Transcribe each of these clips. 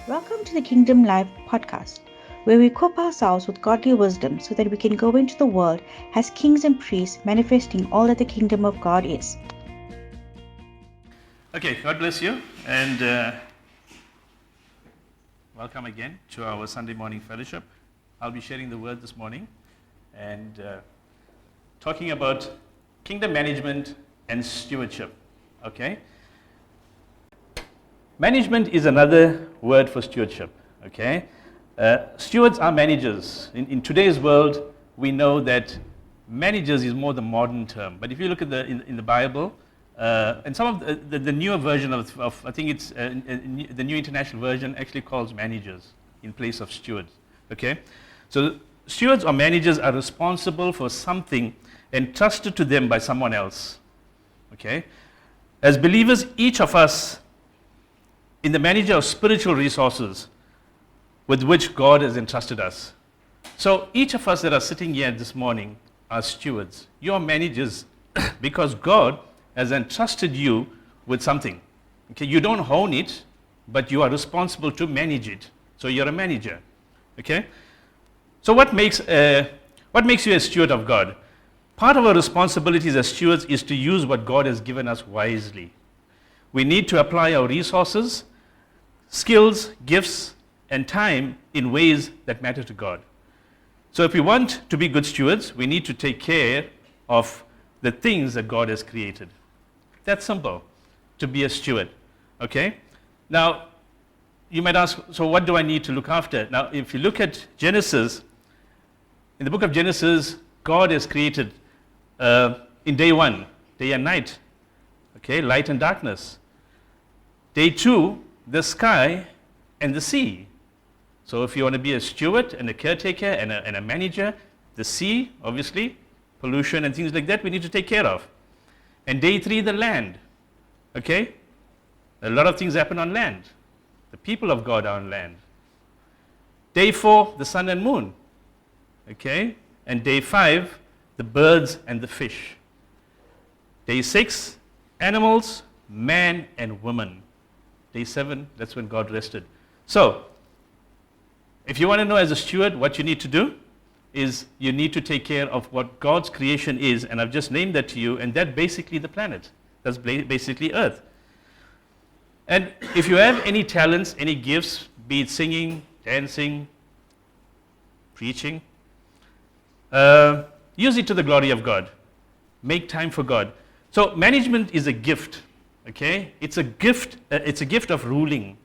Welcome to the Kingdom Live podcast, where we equip ourselves with godly wisdom so that we can go into the world as kings and priests manifesting all that the kingdom of God is. Okay, God bless you, and welcome again to our Sunday morning fellowship. I'll be sharing the word this morning and talking about kingdom management and stewardship. Okay? Management is another word for stewardship. Okay? Stewards are managers. In today's world, we know that managers is more the modern term. But if you look at in the Bible, and some of the newer version of I think it's the New International Version actually calls managers in place of stewards. Okay? So stewards or managers are responsible for something entrusted to them by someone else. Okay? As believers, each of us in the manager of spiritual resources with which God has entrusted us. So each of us that are sitting here this morning are stewards. You are managers because God has entrusted you with something. Okay, you don't own it, but you are responsible to manage it. So you're a manager. Okay? So what makes you a steward of God? Part of our responsibilities as stewards is to use what God has given us wisely. We need to apply our resources, skills, gifts, and time in ways that matter to God. So if we want to be good stewards, we need to take care of the things that God has created. That's simple, to be a steward. Okay? Now, you might ask, so what do I need to look after? Now, if you look at Genesis, in the book of Genesis, God has created in day 1, day and night. Okay, light and darkness. Day 2, the sky and the sea. So if you want to be a steward and a caretaker and a manager, the sea, obviously, pollution and things like that, we need to take care of. And day 3, the land. Okay? A lot of things happen on land. The people of God are on land. Day 4, the sun and moon. Okay? And day 5, the birds and the fish. Day 6, animals, man and woman. Day 7, that's when God rested. So, if you want to know as a steward what you need to do, is you need to take care of what God's creation is, and I've just named that to you, and that's basically the planet. That's basically Earth. And if you have any talents, any gifts, be it singing, dancing, preaching, use it to the glory of God. Make time for God. So management is a gift. Okay, it's a gift. It's a gift of ruling.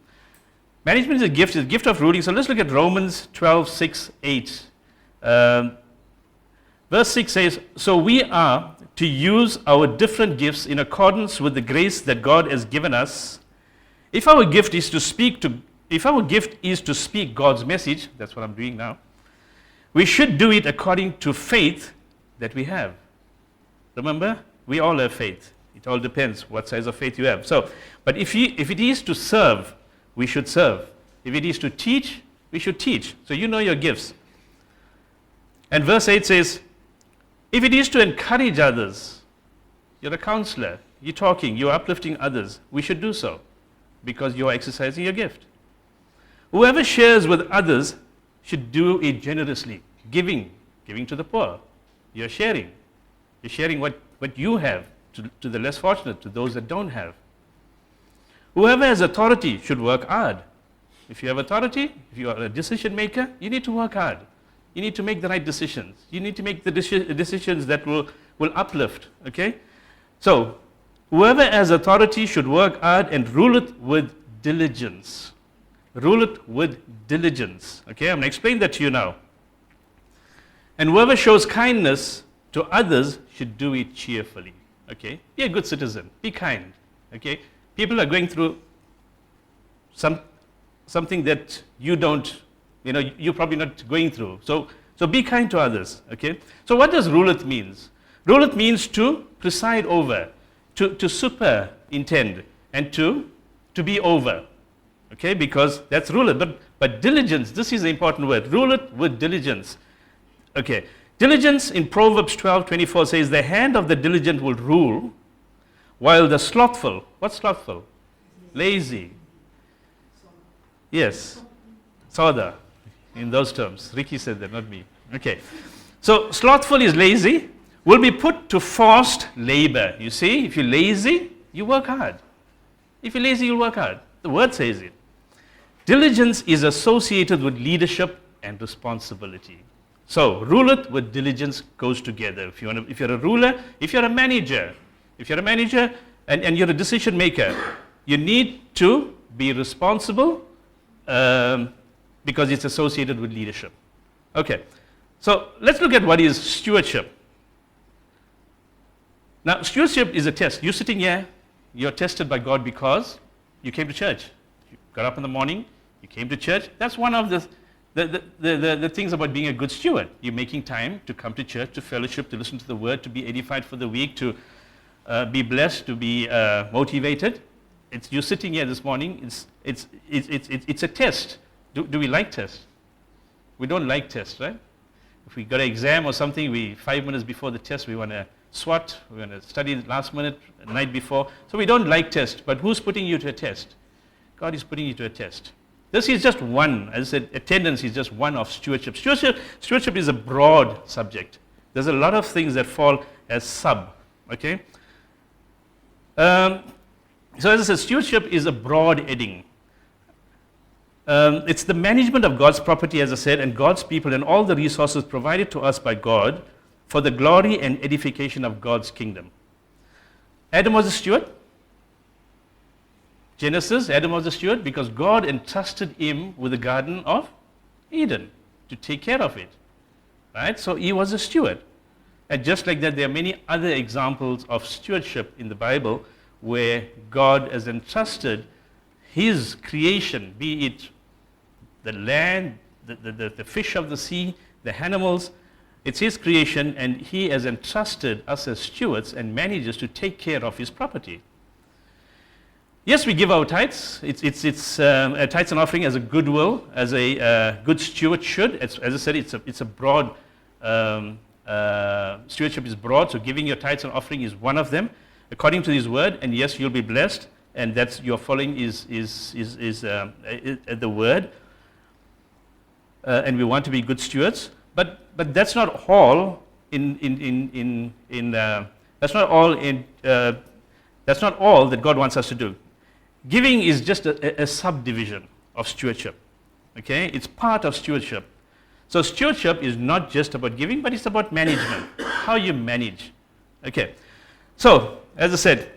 Management is a gift. It's a gift of ruling. So let's look at Romans 12, 6, 8. Verse 6 says, "So we are to use our different gifts in accordance with the grace that God has given us. If our gift is to speak God's message, that's what I'm doing now. We should do it according to faith that we have." Remember, we all have faith. It all depends what size of faith you have. So, but if it is to serve, we should serve. If it is to teach, we should teach. So you know your gifts. And verse 8 says, if it is to encourage others, you're a counselor, you're talking, you're uplifting others, we should do so because you're exercising your gift. Whoever shares with others should do it generously, giving to the poor. You're sharing what you have to the less fortunate, to those that don't have. Whoever has authority should work hard. If you have authority, if you are a decision maker, you need to work hard. You need to make the right decisions. You need to make the decisions that will uplift. Okay? So, whoever has authority should work hard and rule it with diligence. Rule it with diligence. Okay? I'm going to explain that to you now. And whoever shows kindness to others should do it cheerfully. Okay? Be a good citizen. Be kind. Okay? People are going through something that you don't, you're probably not going through. So be kind to others. Okay? So what does ruleth means? Ruleth means to preside over, to superintend, and to be over. Okay? Because that's ruleth. But diligence, this is the important word. Ruleth with diligence. Okay. Diligence in Proverbs 12:24 says, the hand of the diligent will rule, while the slothful, what's slothful? Lazy. Yes. Soda. In those terms. Ricky said that, not me. Okay. So slothful is lazy, will be put to forced labor. You see, if you're lazy, you work hard. If you're lazy, you'll work hard. The word says it. Diligence is associated with leadership and responsibility. So, ruleth with diligence goes together. If you're a ruler, if you're a manager and you're a decision maker, you need to be responsible because it's associated with leadership. Okay, so let's look at what is stewardship. Now, stewardship is a test. You're sitting here, you're tested by God because you came to church. You got up in the morning, you came to church. That's one of the things about being a good steward. You're making time to come to church, to fellowship, to listen to the word, to be edified for the week, to be blessed, to be motivated. You're sitting here this morning. It's a test. Do we like tests? We don't like tests, right? If we got an exam or something, 5 minutes before the test, we want to SWAT, we want to study the last minute, the night before. So we don't like tests. But who's putting you to a test? God is putting you to a test. This is just one. As I said, attendance is just one of stewardship. Stewardship is a broad subject. There's a lot of things that fall as sub. Okay. So as I said, stewardship is a broad heading. It's the management of God's property, as I said, and God's people and all the resources provided to us by God for the glory and edification of God's kingdom. Adam was a steward. Genesis, Adam was a steward because God entrusted him with the Garden of Eden to take care of it. Right? So he was a steward. And just like that, there are many other examples of stewardship in the Bible where God has entrusted his creation, be it the land, the fish of the sea, the animals. It's his creation, and he has entrusted us as stewards and managers to take care of his property. Yes, we give our tithes. It's a tithes and offering as a goodwill, as a good steward should. As I said, it's a broad, stewardship is broad, so giving your tithes and offering is one of them, according to his word, and yes, you'll be blessed, and that's your following is the word, and we want to be good stewards, but that's not all that's not all that God wants us to do. Giving is just a subdivision of stewardship. Okay? It's part of stewardship. So stewardship is not just about giving, but it's about management, how you manage. Okay. So, as I said,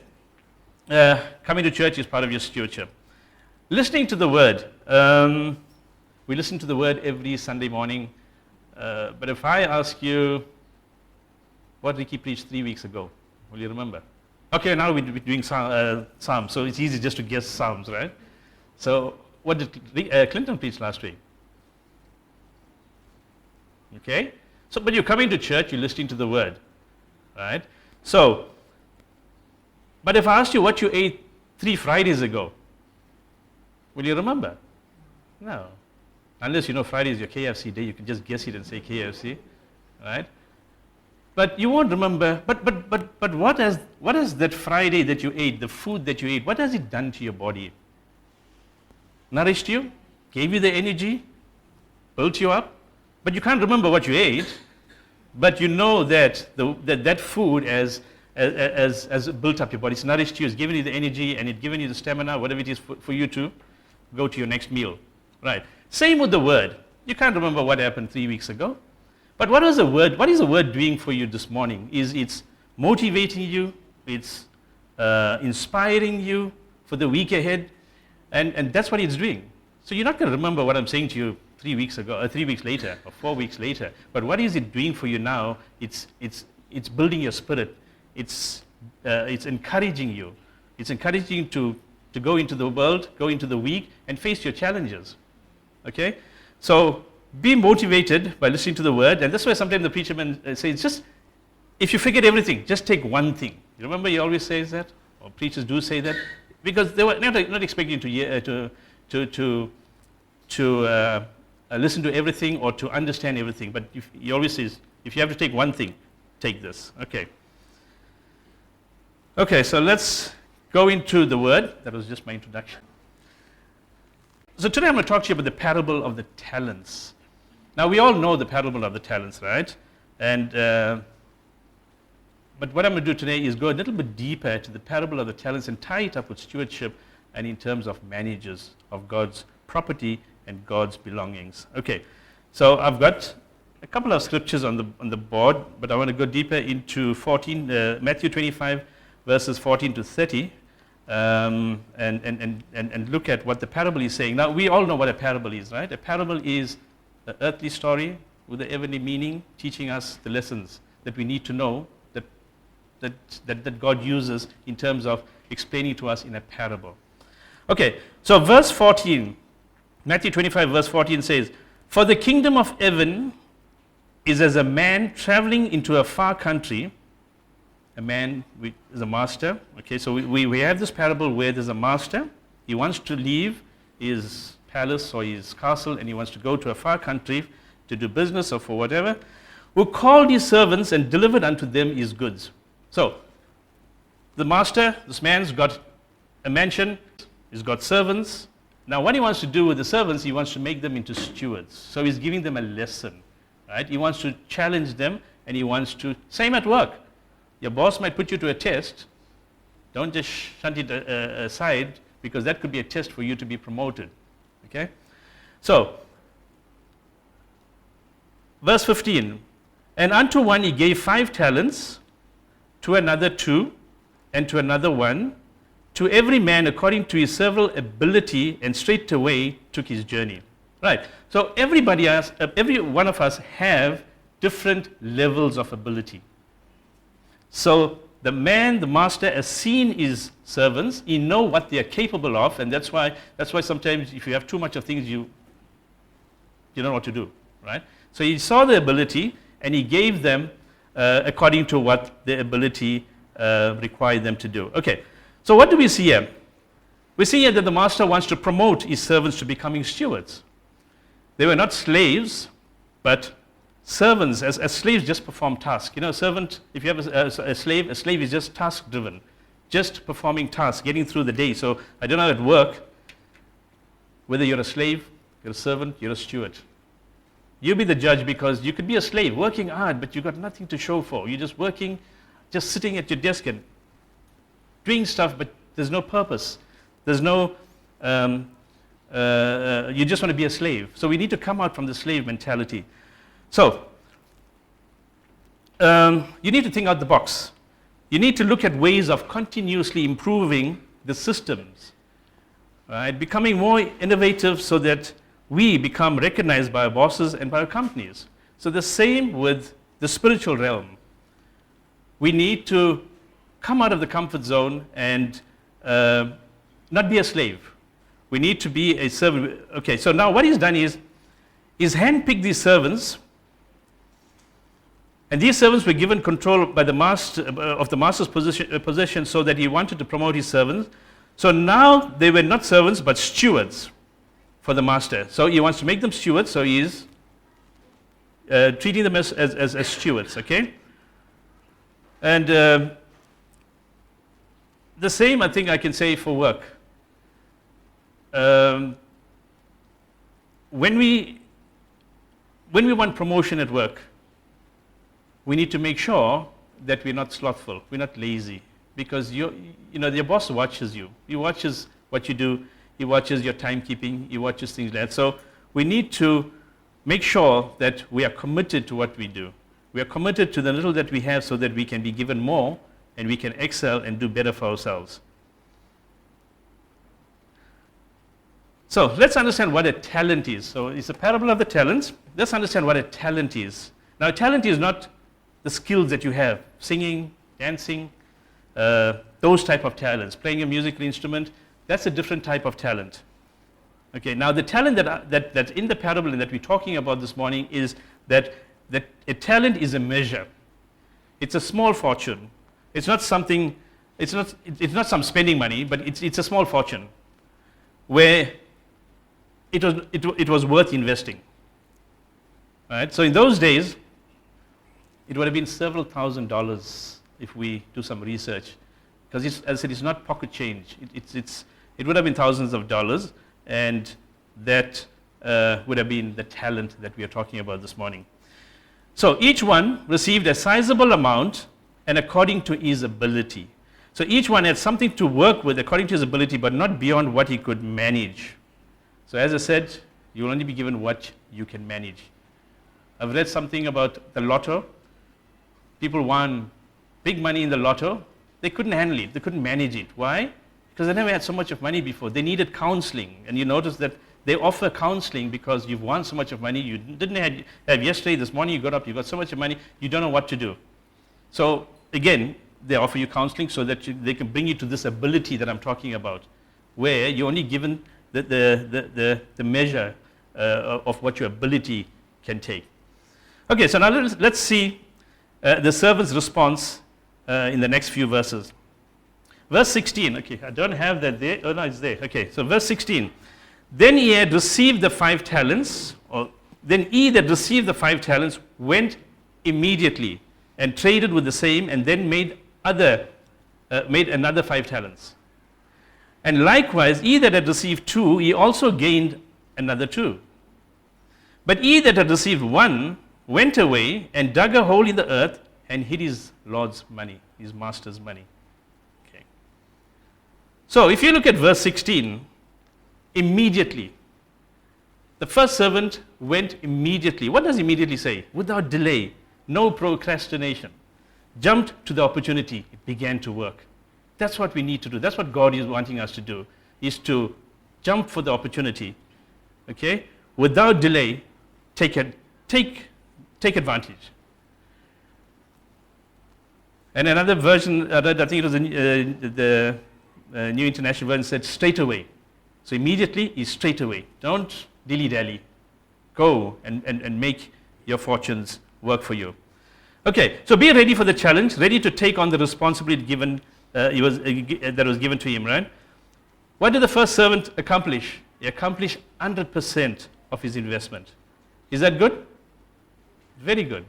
coming to church is part of your stewardship. Listening to the word. We listen to the word every Sunday morning. But if I ask you, what Ricky preached 3 weeks ago, will you remember? Okay, now we're doing Psalms, so it's easy just to guess Psalms, right? So, what did Clinton preach last week? Okay? So, but you're coming to church, you're listening to the word, right? So, but if I asked you what you ate 3 Fridays ago, will you remember? No. Unless you know Friday is your KFC day, you can just guess it and say KFC, right? But you won't remember. But what has that Friday that you ate, the food that you ate, what has it done to your body? Nourished you, gave you the energy, built you up. But you can't remember what you ate. But you know that that food has built up your body. It's nourished you, it's given you the energy, and it's given you the stamina, whatever it is for you to go to your next meal, right? Same with the word. You can't remember what happened 3 weeks ago. But what is the word? What is the word doing for you this morning? It's motivating you, it's inspiring you for the week ahead, and that's what it's doing. So you're not going to remember what I'm saying to you 3 weeks ago, or 3 weeks later, or 4 weeks later. But what is it doing for you now? It's building your spirit. It's encouraging you. It's encouraging you to go into the world, go into the week, and face your challenges. Okay, so be motivated by listening to the word, and that's why sometimes the preacher man says, just if you forget everything, just take one thing. You remember he always says that, or preachers do say that, because they were not expecting to listen to everything or to understand everything. But he always says, if you have to take one thing, take this. Okay. Okay, so let's go into the word. That was just my introduction. So today I'm going to talk to you about the parable of the talents. Now we all know the parable of the talents, right? And but what I'm going to do today is go a little bit deeper to the parable of the talents and tie it up with stewardship and in terms of managers of God's property and God's belongings. Okay, so I've got a couple of scriptures on the board, but I want to go deeper into Matthew 25, verses 14 to 30, and look at what the parable is saying. Now, we all know what a parable is, right? A parable is an earthly story with a heavenly meaning, teaching us the lessons that we need to know that God uses in terms of explaining to us in a parable. Okay, so verse 14, Matthew 25, verse 14 says, "For the kingdom of heaven is as a man traveling into a far country." A man is a master. Okay, so we have this parable where there's a master. He wants to leave his palace or his castle and he wants to go to a far country to do business or for whatever, who called his servants and delivered unto them his goods. So, the master, this man's got a mansion, he's got servants. Now, what he wants to do with the servants, he wants to make them into stewards. So, he's giving them a lesson, right? He wants to challenge them and he wants to, same at work. Your boss might put you to a test. Don't just shunt it aside because that could be a test for you to be promoted, okay? So, verse 15, "And unto one he gave 5 talents, to another 2, and to another 1, to every man according to his several ability, and straightway took his journey." Right. So every one of us have different levels of ability. So the master has seen his servants, he knows what they are capable of, and that's why sometimes if you have too much of things, you don't know what to do, right? So he saw the ability, and he gave them according to what their ability required them to do. Okay, so what do we see here? We see here that the master wants to promote his servants to becoming stewards. They were not slaves, but servants. As slaves just perform tasks. You know, a servant, if you have a slave is just task driven, just performing tasks, getting through the day. So I don't know at work, whether you're a slave, you're a servant, you're a steward. You be the judge, because you could be a slave, working hard, but you've got nothing to show for. You're just working, just sitting at your desk and doing stuff, but there's no purpose. There's no, you just want to be a slave. So we need to come out from the slave mentality. So, you need to think out the box. You need to look at ways of continuously improving the systems, right? Becoming more innovative so that we become recognized by our bosses and by our companies. So the same with the spiritual realm. We need to come out of the comfort zone and not be a slave. We need to be a servant. Okay, so now what he's done is he's handpicked these servants, and these servants were given control by the master of the master's possession, so that he wanted to promote his servants. So now they were not servants but stewards for the master. So he wants to make them stewards, so he is treating them as stewards, okay? And the same, I think I can say for work. When we want promotion at work, we need to make sure that we're not slothful, we're not lazy, because your boss watches you. He watches what you do. He watches your timekeeping. He watches things like that. So we need to make sure that we are committed to what we do. We are committed to the little that we have, so that we can be given more and we can excel and do better for ourselves. So let's understand what a talent is. So it's a parable of the talents. Let's understand what a talent is. Now, a talent is not the skills that you have, singing, dancing, those type of talents, playing a musical instrument. That's a different type of talent. Okay, now the talent that's in the parable and that we're talking about this morning is that a talent is a measure. It's a small fortune. It's not something. It's not some spending money, but it's a small fortune, where it was worth investing. Right? So in those days, it would have been several $1,000s if we do some research, because as I said, it's not pocket change. It would have been thousands of dollars, and that would have been the talent that we are talking about this morning. So each one received a sizable amount and according to his ability. So each one had something to work with according to his ability, but not beyond what he could manage. So as I said, you will only be given what you can manage. I've read something about the lotto. People won big money in the lotto. They couldn't handle it. They couldn't manage it. Why? Because they never had so much of money before. They needed counseling. And you notice that they offer counseling because you've won so much of money. You didn't have yesterday, this morning you got up, you got so much of money, you don't know what to do. So again, they offer you counseling so that they can bring you to this ability that I'm talking about, where you're only given the measure of what your ability can take. Okay, so now let's see the servant's response in the next few verses. Verse 16, okay, I don't have that there. Oh, no, it's there. Okay, so verse 16. Then he had received the 5 talents, or then he that received the 5 talents went immediately and traded with the same, and then made another 5 talents. And likewise, he that had received 2, he also gained another 2. But he that had received 1 went away and dug a hole in the earth and hid his Lord's money, his master's money. Okay. So if you look at verse 16, immediately. The first servant went immediately. What does immediately say? Without delay, no procrastination. Jumped to the opportunity, it began to work. That's what we need to do. That's what God is wanting us to do, is to jump for the opportunity. Okay? Without delay, take advantage. And another version, I think it was the New International Version, said straight away. So immediately is straight away. Don't dilly-dally. Go and make your fortunes work for you. Okay, so be ready for the challenge, ready to take on the responsibility that was given to him, right? What did the first servant accomplish? He accomplished 100% of his investment. Is that good? Very good.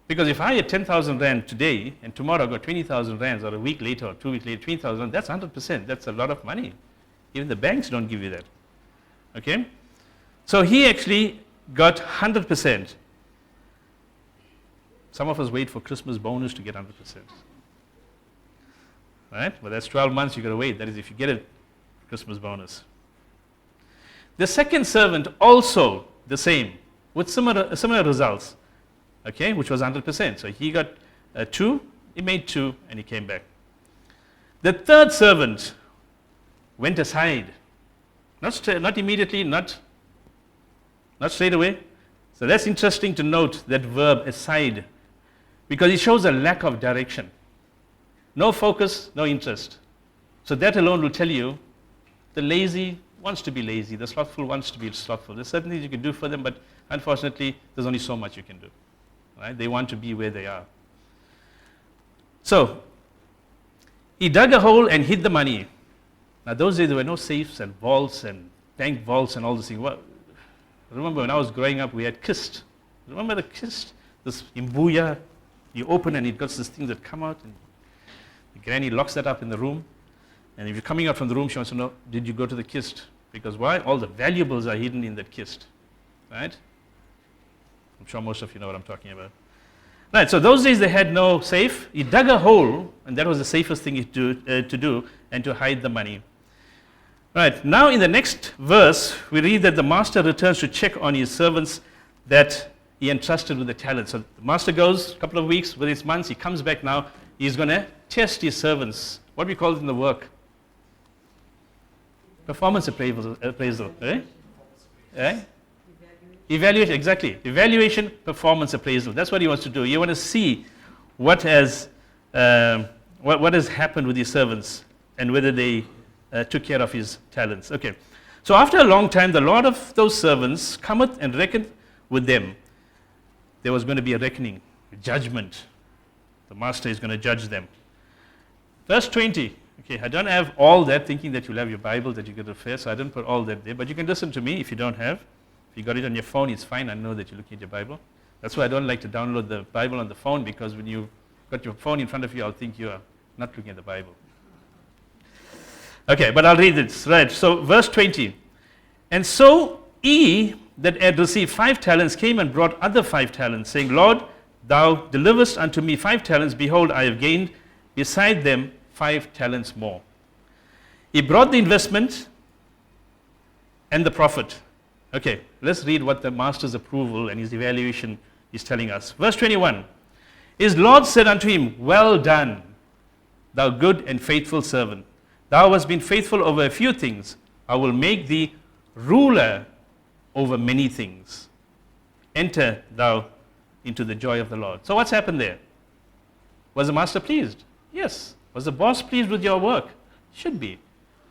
Because if I had 10,000 rand today and tomorrow I got 20,000 rands, or a week later or 2 weeks later 20,000, that's 100%. That's a lot of money. Even the banks don't give you that. Okay? So he actually got 100%. Some of us wait for Christmas bonus to get 100%. Right? Well, that's 12 months you've got to wait. That is if you get a Christmas bonus. The second servant also the same, with similar results. Okay, which was 100%. So he got 2, he made 2, and he came back. The third servant went aside. Not immediately, not straight away. So that's interesting to note, that verb, aside, because it shows a lack of direction. No focus, no interest. So that alone will tell you the lazy wants to be lazy, the slothful wants to be slothful. There's certain things you can do for them, but unfortunately, there's only so much you can do. Right? They want to be where they are. So, he dug a hole and hid the money. Now, those days there were no safes and vaults and bank vaults and all this thing. Well, remember when I was growing up, we had kist. Remember the kist? This imbuya, you open and it got this thing that come out, and the granny locks that up in the room. And if you're coming out from the room, she wants to know, did you go to the kist? Because why? All the valuables are hidden in that kist. Right? I'm sure most of you know what I'm talking about. Right, so those days they had no safe. He dug a hole, and that was the safest thing to do, and to hide the money. Right, now in the next verse, we read that the master returns to check on his servants that he entrusted with the talent. So the master goes a couple of weeks, whether it's months, he comes back now. He's going to test his servants. What we call it in the work? Performance appraisal. Evaluation, exactly. Evaluation, performance appraisal. That's what he wants to do. You want to see what has happened with his servants and whether they took care of his talents. Okay. So after a long time, the Lord of those servants cometh and reckoneth with them. There was going to be a reckoning, a judgment. The master is going to judge them. Verse 20. Okay, I don't have all that, thinking that you'll have your Bible that you can refer, so I didn't put all that there. But you can listen to me if you don't have. If you got it on your phone, it's fine. I know that you're looking at your Bible. That's why I don't like to download the Bible on the phone, because when you've got your phone in front of you, I'll think you are not looking at the Bible. Okay, but I'll read this. Right, so verse 20. And so he that had received 5 talents came and brought other 5 talents, saying, Lord, thou deliverest unto me 5 talents. Behold, I have gained beside them 5 talents more. He brought the investment and the profit. Okay, let's read what the master's approval and his evaluation is telling us. Verse 21. His Lord said unto him, Well done, thou good and faithful servant. Thou hast been faithful over a few things. I will make thee ruler over many things. Enter thou into the joy of the Lord. So what's happened there? Was the master pleased? Yes. Was the boss pleased with your work? Should be.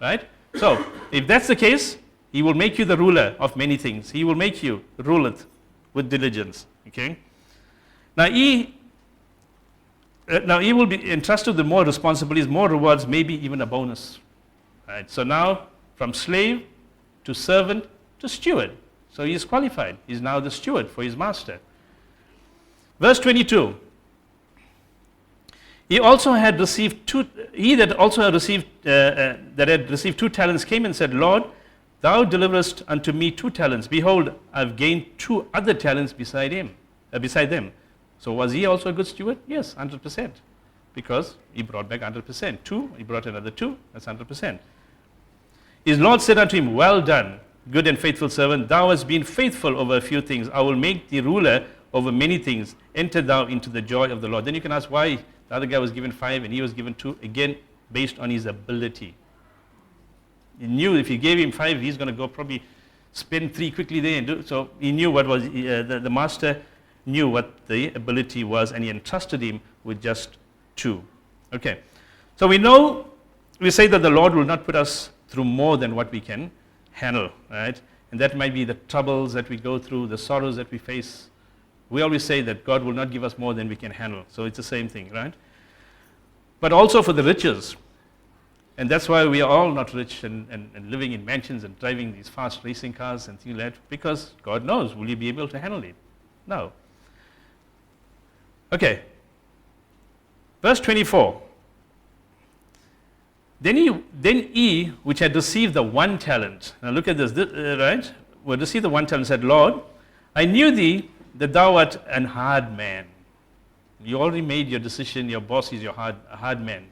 Right? So, if that's the case, he will make you the ruler of many things. He will make you rule it with diligence. Okay? Now he will be entrusted with more responsibilities, more rewards, maybe even a bonus. Right? So now, from slave to servant to steward. So he is qualified. He is now the steward for his master. Verse 22. He that also had received 2 talents came and said, Lord, thou deliverest unto me 2 talents. Behold, I have gained 2 other talents beside them. So was he also a good steward? Yes, 100%. Because he brought back 100%. 2, he brought another 2, that's 100%. His Lord said unto him, Well done, good and faithful servant. Thou hast been faithful over a few things. I will make thee ruler over many things. Enter thou into the joy of the Lord. Then you can ask why the other guy was given 5 and he was given 2. Again, based on his ability. He knew if he gave him 5, he's going to go probably spend 3 quickly there and do. So he knew what was, the master knew what the ability was, and he entrusted him with just 2. Okay. So we say that the Lord will not put us through more than what we can handle, right? And that might be the troubles that we go through, the sorrows that we face. We always say that God will not give us more than we can handle. So it's the same thing, right? But also for the riches. And that's why we are all not rich and living in mansions and driving these fast racing cars and things like that, because God knows, will you be able to handle it? No. Okay. Verse 24. Then he which had received the 1 talent, now look at this, right? Who had received the 1 talent said, Lord, I knew thee that thou art an hard man. You already made your decision, your boss is a hard man.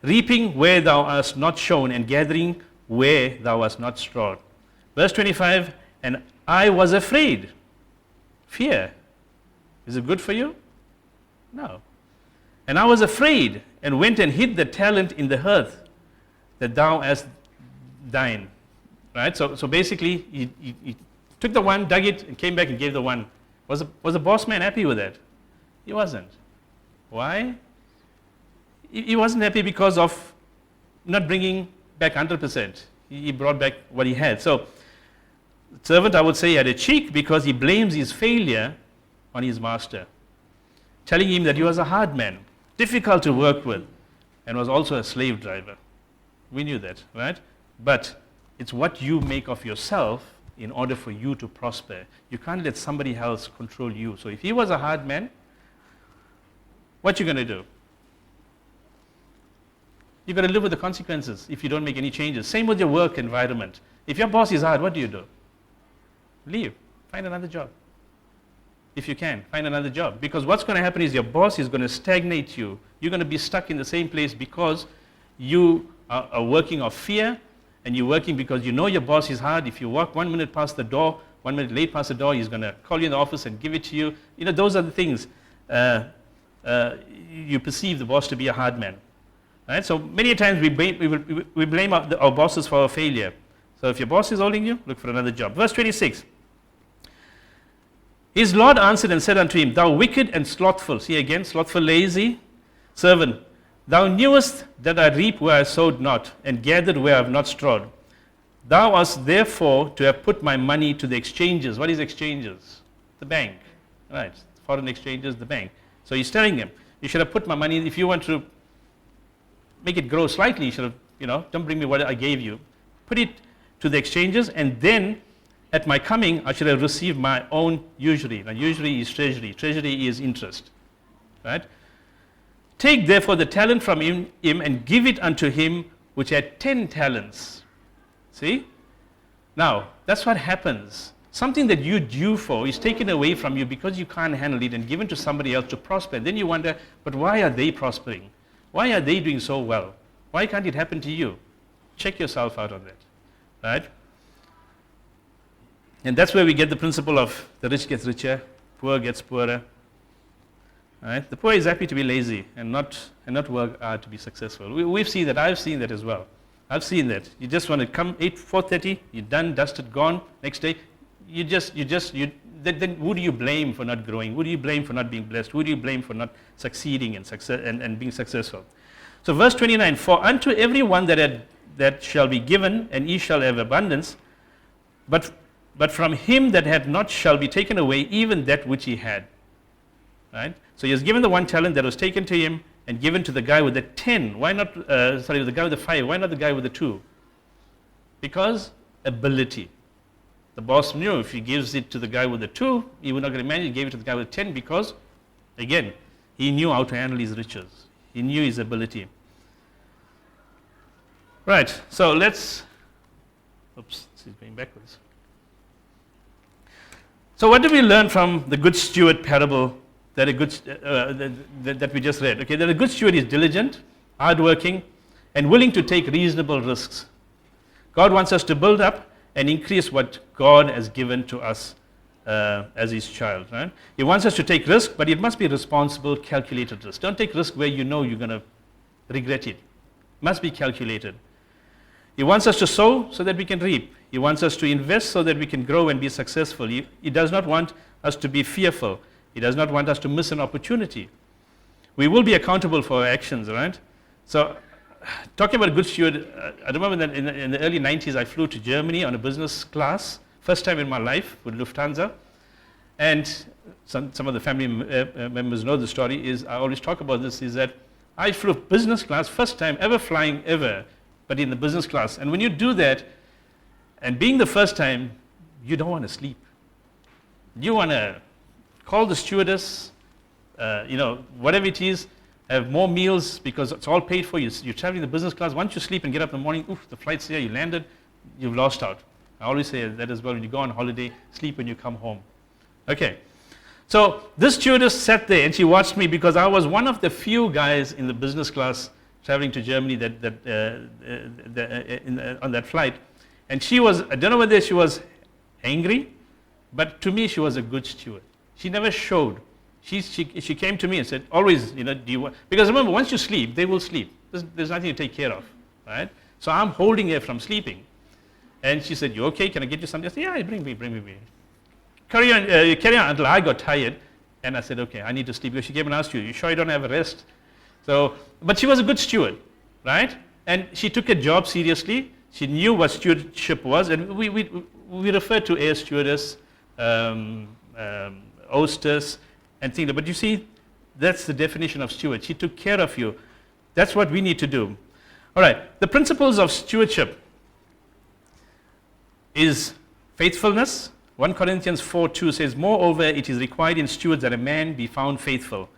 Reaping where thou hast not sown, and gathering where thou hast not strawed. Verse 25, and I was afraid. Fear. Is it good for you? No. And I was afraid, and went and hid the talent in the earth, that thou hast thine. Right? So basically, he took the 1, dug it, and came back and gave the 1. Was the boss man happy with that? He wasn't. Why? He wasn't happy because of not bringing back 100%. He brought back what he had. So, the servant, I would say, had a cheek because he blames his failure on his master, telling him that he was a hard man, difficult to work with, and was also a slave driver. We knew that, right? But it's what you make of yourself in order for you to prosper. You can't let somebody else control you. So if he was a hard man, what you going to do? You're going to live with the consequences if you don't make any changes. Same with your work environment. If your boss is hard, what do? Leave. Find another job. If you can, find another job. Because what's going to happen is your boss is going to stagnate you. You're going to be stuck in the same place because you are working off fear, and you're working because you know your boss is hard. If you walk 1 minute past the door, 1 minute late past the door, he's going to call you in the office and give it to you. You know, those are the things. You perceive the boss to be a hard man. Right? So many times we blame our bosses for our failure. So if your boss is holding you, look for another job. Verse 26. His Lord answered and said unto him, Thou wicked and slothful, see again, slothful, lazy servant, thou knewest that I reap where I sowed not, and gathered where I have not strawed. Thou hast therefore to have put my money to the exchanges. What is exchanges? The bank. Right. Foreign exchanges, the bank. So he's telling him, you should have put my money, if you want to make it grow slightly, you should have, don't bring me what I gave you. Put it to the exchanges, and then at my coming, I should have received my own usury. Now, usury is treasury. Treasury is interest. Right? Take therefore the talent from him and give it unto him which had 10 talents. See? Now, that's what happens. Something that you're due for is taken away from you because you can't handle it and given to somebody else to prosper. Then you wonder, but why are they prospering? Why are they doing so well? Why can't it happen to you? Check yourself out on that, right? And that's where we get the principle of the rich gets richer, poor gets poorer. Right? The poor is happy to be lazy and not work hard to be successful. We've seen that. I've seen that as well. I've seen that. You just want to come 4:30, you're done, dusted, gone. Next day, then who do you blame for not growing? Who do you blame for not being blessed? Who do you blame for not succeeding and being successful? So verse 29, for unto everyone that shall be given, and he shall have abundance, but from him that had not shall be taken away even that which he had. Right? So he has given the 1 talent that was taken to him and given to the guy with the 10. Why not, the guy with the 5? Why not the guy with the 2? Because ability. The boss knew if he gives it to the guy with the 2, he would not get managed. He gave it to the guy with 10 because, again, he knew how to handle his riches. He knew his ability. Right, so let's, this is going backwards. So what do we learn from the good steward parable that we just read? Okay, that a good steward is diligent, hardworking, and willing to take reasonable risks. God wants us to build up and increase what God has given to us as his child. Right? He wants us to take risk, but it must be responsible, calculated risk. Don't take risk where you know you're going to regret it. It must be calculated. He wants us to sow so that we can reap. He wants us to invest so that we can grow and be successful. He does not want us to be fearful. He does not want us to miss an opportunity. We will be accountable for our actions, right? So, talking about a good steward, I remember that in the early 90s I flew to Germany on a business class, first time in my life with Lufthansa. And some of the family members know the story, I always talk about this, is that I flew business class, first time ever flying ever, but in the business class. And when you do that, and being the first time, you don't want to sleep. You want to call the stewardess, whatever it is, have more meals because it's all paid for. You're traveling the business class. Once you sleep and get up in the morning, the flight's here, you landed, you've lost out. I always say that as well. When you go on holiday, sleep when you come home. Okay. So this stewardess sat there and she watched me because I was one of the few guys in the business class traveling to Germany on that flight. And she was, I don't know whether she was angry, but to me she was a good steward. She never showed. She came to me and said, always, do you want, because remember, once you sleep, they will sleep. There's nothing to take care of, right? So I'm holding her from sleeping. And she said, you okay? Can I get you something? I said, yeah, bring me. Carry on until I got tired. And I said, okay, I need to sleep. Because she came and asked you sure you don't have a rest? So, but she was a good steward, right? And she took her job seriously. She knew what stewardship was. And we refer to air stewardess, hostess, and things. But you see, that's the definition of steward. She took care of you. That's what we need to do. All right, the principles of stewardship is faithfulness. 1 Corinthians 4:2 says, moreover, it is required in stewards that a man be found faithful.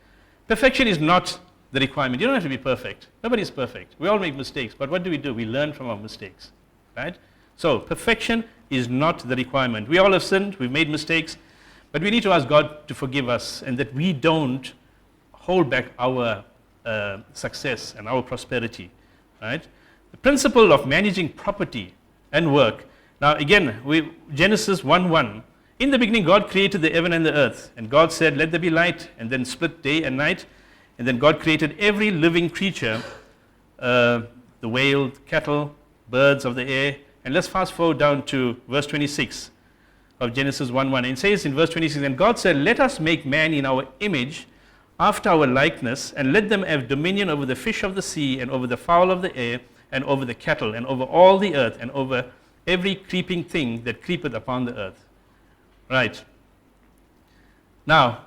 Perfection is not the requirement. You don't have to be perfect. Nobody is perfect. We all make mistakes, but what do? We learn from our mistakes, right? So perfection is not the requirement. We all have sinned, we've made mistakes, but we need to ask God to forgive us and that we don't hold back our success and our prosperity, right? The principle of managing property and work. Now again, Genesis 1:1. In the beginning God created the heaven and the earth, and God said, let there be light, and then split day and night. And then God created every living creature, the whale, cattle, birds of the air. And let's fast forward down to verse 26 of Genesis 1:1. It says in verse 26, and God said, let us make man in our image, after our likeness, and let them have dominion over the fish of the sea, and over the fowl of the air, and over the cattle, and over all the earth, and over every creeping thing that creepeth upon the earth. Right. Now,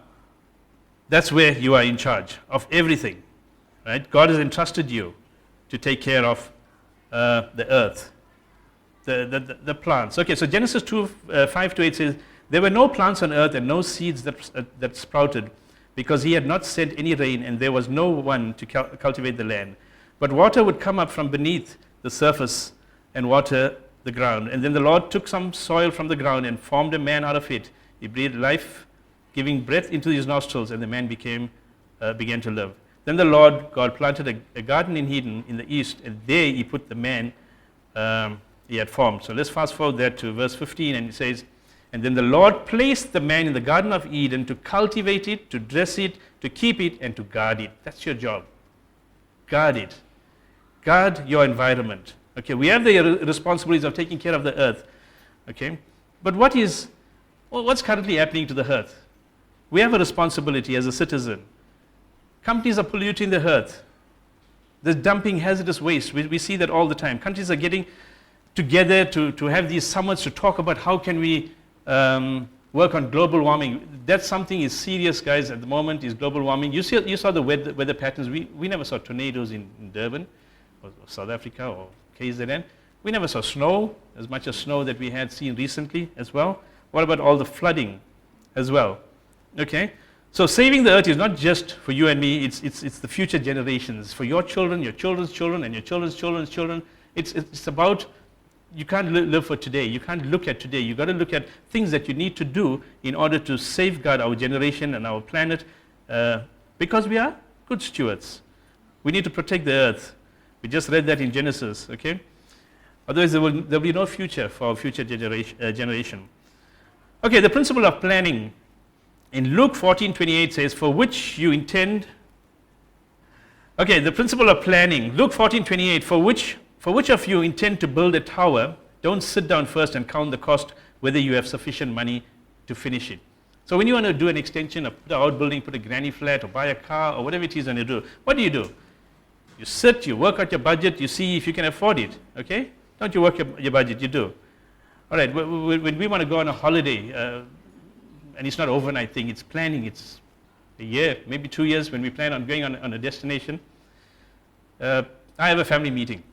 that's where you are in charge of everything, right? God has entrusted you to take care of the earth, the plants. Okay, so Genesis 5-8 says, there were no plants on earth and no seeds that sprouted, because he had not sent any rain, and there was no one to cultivate the land. But water would come up from beneath the surface and water the ground. And then the Lord took some soil from the ground and formed a man out of it. He breathed life, giving breath into his nostrils, and the man began to live. Then the Lord God planted a garden in Eden in the east, and there he put the man he had formed. So let's fast forward there to verse 15, and it says, and then the Lord placed the man in the Garden of Eden to cultivate it, to dress it, to keep it, and to guard it. That's your job. Guard it. Guard your environment. Okay, we have the responsibilities of taking care of the earth. Okay, but what's currently happening to the earth? We have a responsibility as a citizen. Companies are polluting the earth. They're dumping hazardous waste. We see that all the time. Countries are getting together to have these summits to talk about how can we work on global warming. That's something is serious, guys, at the moment, is global warming. You saw the weather patterns. We never saw tornadoes in Durban or South Africa or KZN. We never saw snow, as much as snow that we had seen recently as well. What about all the flooding as well? Okay, so saving the earth is not just for you and me, it's the future generations, for your children, your children's children, and your children's children's children. It's about, you can't live for today. You can't look at today. You've got to look at things that you need to do in order to safeguard our generation and our planet, because we are good stewards. We need to protect the earth. We just read that in Genesis, okay? Otherwise, there will be no future for our future generation. Okay, the principle of planning. In Luke 14:28 says, for which you intend. Okay, the principle of planning. Luke 14:28, for which of you intend to build a tower, don't sit down first and count the cost, whether you have sufficient money to finish it. So when you want to do an extension, or put an outbuilding, put a granny flat, or buy a car, or whatever it is you want to do, what do? You sit, you work out your budget, you see if you can afford it, okay? Don't you work your budget, you do. All right, when we want to go on a holiday, and it's not an overnight thing, it's planning, it's a year, maybe 2 years when we plan on going on a destination. I have a family meeting.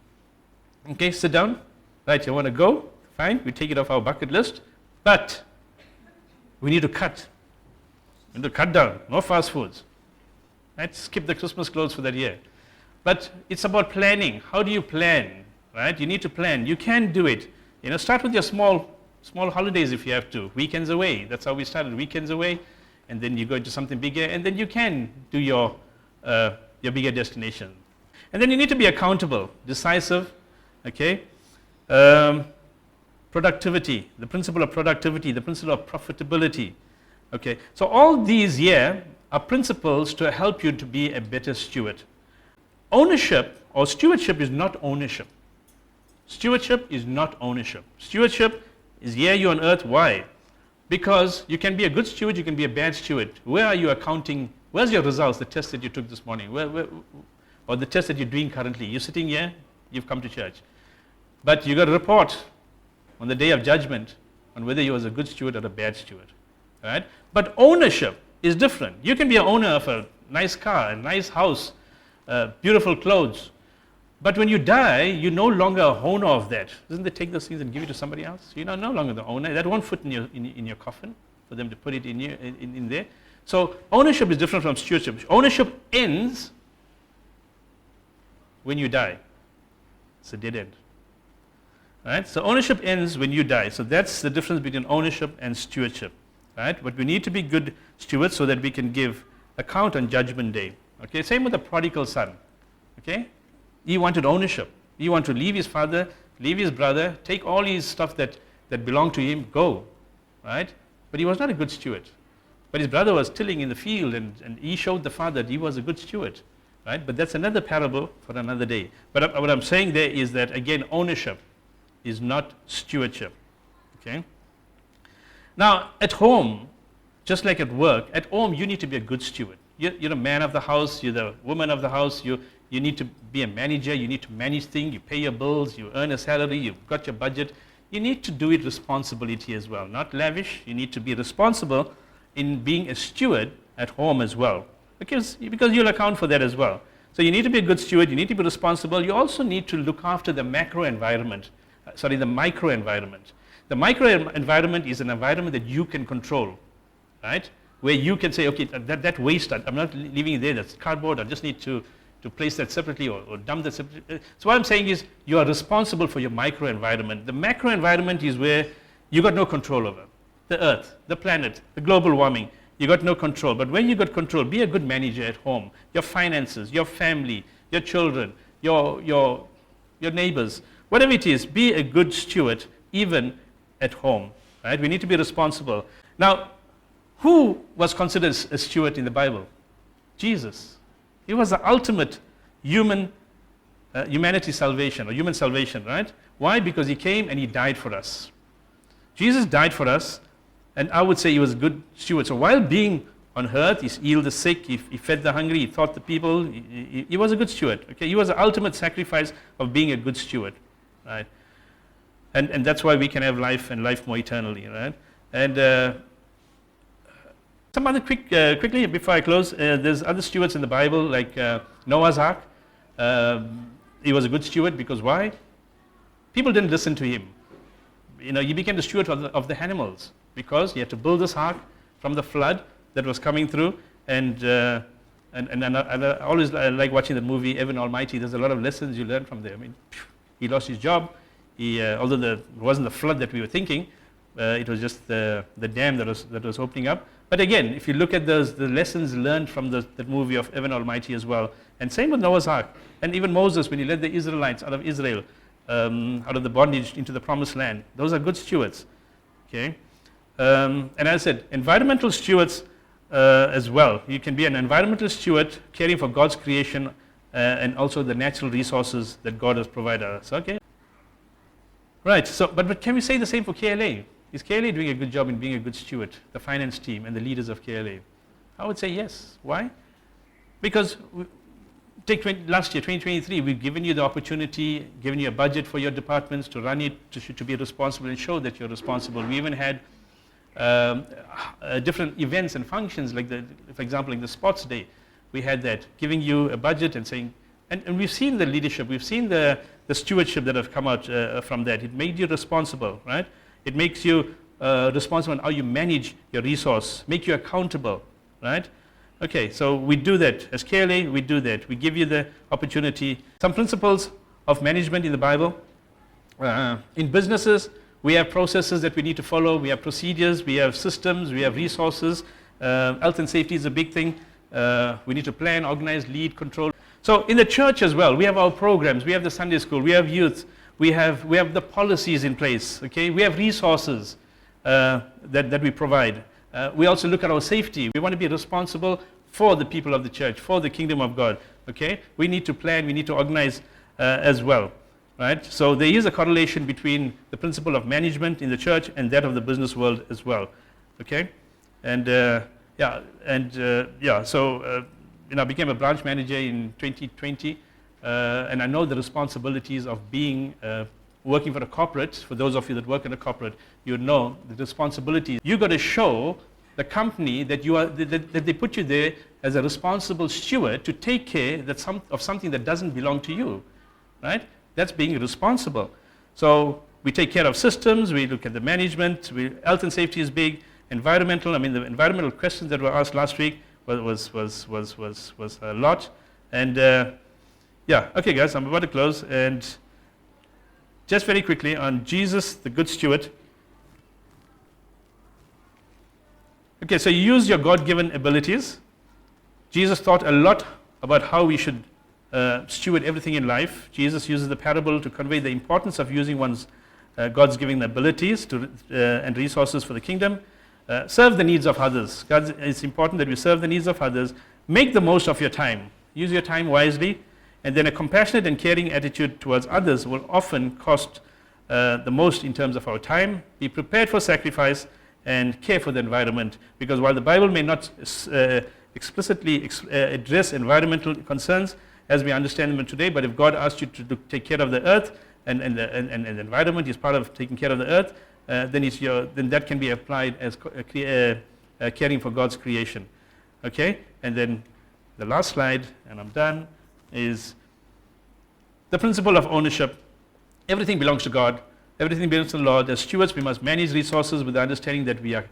Okay, sit down. Right, you want to go? Fine, we take it off our bucket list. But we need to cut. We need to cut down. No fast foods. Right, skip the Christmas clothes for that year. But it's about planning. How do you plan? Right, you need to plan. You can do it. Start with your small holidays if you have to. Weekends away. That's how we started. Weekends away, and then you go into something bigger, and then you can do your bigger destination. And then you need to be accountable, decisive. Okay, productivity. The principle of productivity. The principle of profitability. Okay, so all these here are principles to help you to be a better steward. Ownership or stewardship is not ownership. Stewardship is not ownership. Stewardship is here you on earth. Why? Because you can be a good steward, you can be a bad steward. Where are you accounting? Where's your results, the test that you took this morning? Or the test that you're doing currently? You're sitting here, you've come to church. But you got to report on the day of judgment on whether you was a good steward or a bad steward. Right? But ownership is different. You can be an owner of a nice car, a nice house, beautiful clothes. But when you die, you're no longer a owner of that. Doesn't they take those things and give it to somebody else? You're no longer the owner. That won't fit in your coffin for them to put it in there. So ownership is different from stewardship. Ownership ends when you die. It's a dead end. Right? So ownership ends when you die. So that's the difference between ownership and stewardship. Right? But we need to be good stewards so that we can give account on Judgment Day. Okay. Same with the prodigal son. Okay. He wanted ownership. He wanted to leave his father, leave his brother, take all his stuff that belonged to him, go. Right? But he was not a good steward. But his brother was tilling in the field, and he showed the father that he was a good steward. Right? But that's another parable for another day. But what I'm saying there is that, again, ownership is not stewardship. Okay? Now, at home, just like at work, at home you need to be a good steward. You're a man of the house, you're the woman of the house, you need to be a manager, you need to manage things, you pay your bills, you earn a salary, you've got your budget. You need to do it responsibility as well, not lavish. You need to be responsible in being a steward at home as well, because you'll account for that as well. So you need to be a good steward, you need to be responsible. You also need to look after the micro environment. The micro environment. The micro environment is an environment that you can control, right? Where you can say, okay, that waste, I'm not leaving it there, that's cardboard, I just need to to place that separately or dump that separately. So what I'm saying is you are responsible for your microenvironment. The macroenvironment is where you got no control over. The earth, the planet, the global warming, you got no control. But when you got control, be a good manager at home. Your finances, your family, your children, your neighbors, whatever it is, be a good steward even at home. Right? We need to be responsible. Now, who was considered a steward in the Bible? Jesus. He was the ultimate humanity salvation or human salvation, right? Why? Because he came and he died for us. Jesus died for us, and I would say he was a good steward. So while being on earth, he healed the sick, he fed the hungry, he taught the people, he was a good steward. Okay, he was the ultimate sacrifice of being a good steward, right? And that's why we can have life and life more eternally, right? And some other quickly before I close, there's other stewards in the Bible like Noah's Ark. He was a good steward because why? People didn't listen to him. You know, he became the steward of the animals because he had to build this ark from the flood that was coming through. And I always like watching the movie Evan Almighty. There's a lot of lessons you learn from there. I mean, he lost his job. Although it wasn't the flood that we were thinking, it was just the dam that was opening up. But again, if you look at the lessons learned from that movie of Evan Almighty as well, and same with Noah's Ark, and even Moses when he led the Israelites out of Israel, out of the bondage into the promised land, those are good stewards. Okay, and as I said, environmental stewards as well. You can be an environmental steward, caring for God's creation and also the natural resources that God has provided us. Okay, right. So, but can we say the same for KLA? Is KLA doing a good job in being a good steward, the finance team and the leaders of KLA? I would say yes. Why? Because last year, 2023, we've given you the opportunity, given you a budget for your departments to run it, to be responsible and show that you're responsible. We even had different events and functions, like for example, like the sports day. We had that, giving you a budget and saying, and we've seen the leadership, we've seen the stewardship that have come out from that. It made you responsible, right? It makes you responsible on how you manage your resource, make you accountable, right? Okay, so we do that. As KLA, we do that. We give you the opportunity. Some principles of management in the Bible. In businesses, we have processes that we need to follow. We have procedures, we have systems, we have resources. Health and safety is a big thing. We need to plan, organize, lead, control. So in the church as well, we have our programs. We have the Sunday school. We have youth. We have the policies in place. Okay, we have resources that we provide. We also look at our safety. We want to be responsible for the people of the church, for the kingdom of God. Okay, we need to plan. We need to organize as well. Right. So there is a correlation between the principle of management in the church and that of the business world as well. Okay, and So I became a branch manager in 2020. And I know the responsibilities of being working for a corporate. For those of you that work in a corporate, you know the responsibilities. You got to show the company that you are that they put you there as a responsible steward to take care of something that doesn't belong to you, right? That's being responsible. So we take care of systems. We look at the management. Health and safety is big. Environmental. I mean, the environmental questions that were asked last week was a lot. And okay, guys, I'm about to close, and just very quickly on Jesus, the good steward. Okay, so you use your God-given abilities. Jesus taught a lot about how we should steward everything in life. Jesus uses the parable to convey the importance of using one's God's given abilities and resources for the kingdom. Serve the needs of others. It's important that we serve the needs of others. Make the most of your time. Use your time wisely. And then a compassionate and caring attitude towards others will often cost the most in terms of our time. Be prepared for sacrifice and care for the environment. Because while the Bible may not explicitly address environmental concerns as we understand them today, but if God asked you to take care of the earth and the environment is part of taking care of the earth, then that can be applied as caring for God's creation. Okay? And then the last slide, and I'm done, is the principle of ownership. Everything belongs to God. Everything belongs to the Lord. As stewards, we must manage resources with the understanding that we are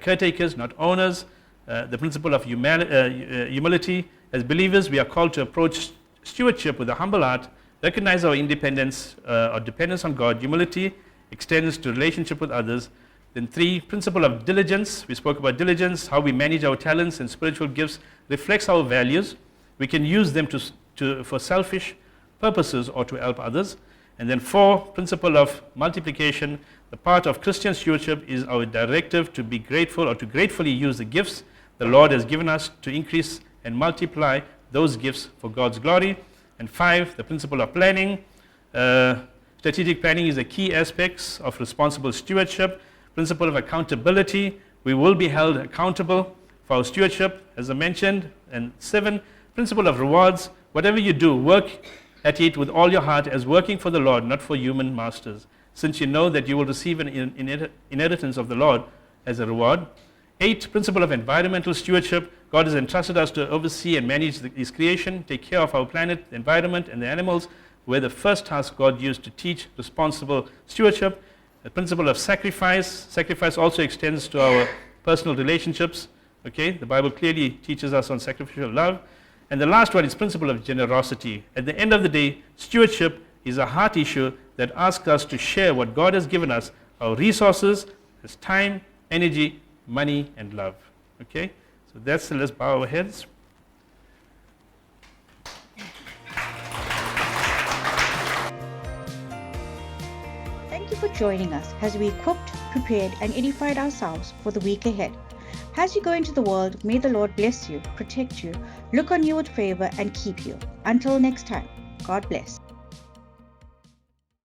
caretakers, not owners. The principle of humility. As believers, we are called to approach stewardship with a humble heart, recognize our independence, our dependence on God, humility extends to relationship with others. Then 3, principle of diligence. We spoke about diligence, how we manage our talents and spiritual gifts reflects our values. We can use them for selfish purposes or to help others. And then 4, principle of multiplication. The part of Christian stewardship is our directive to be grateful or to gratefully use the gifts the Lord has given us to increase and multiply those gifts for God's glory. And 5, the principle of planning. Strategic planning is a key aspect of responsible stewardship. Principle of accountability. We will be held accountable for our stewardship, as I mentioned. And 7, principle of rewards. Whatever you do, work at it with all your heart as working for the Lord, not for human masters, since you know that you will receive an inheritance of the Lord as a reward. 8, principle of environmental stewardship. God has entrusted us to oversee and manage His creation, take care of our planet, the environment, and the animals, were the first task God used to teach responsible stewardship. The principle of sacrifice. Sacrifice also extends to our personal relationships. Okay, the Bible clearly teaches us on sacrificial love. And the last one is principle of generosity. At the end of the day, stewardship is a heart issue that asks us to share what God has given us, our resources, His time, energy, money, and love. Okay, so that's the, let's bow our heads. Thank you for joining us as we equipped, prepared, and edified ourselves for the week ahead. As you go into the world, may the Lord bless you, protect you, look on you with favor, and keep you. Until next time, God bless.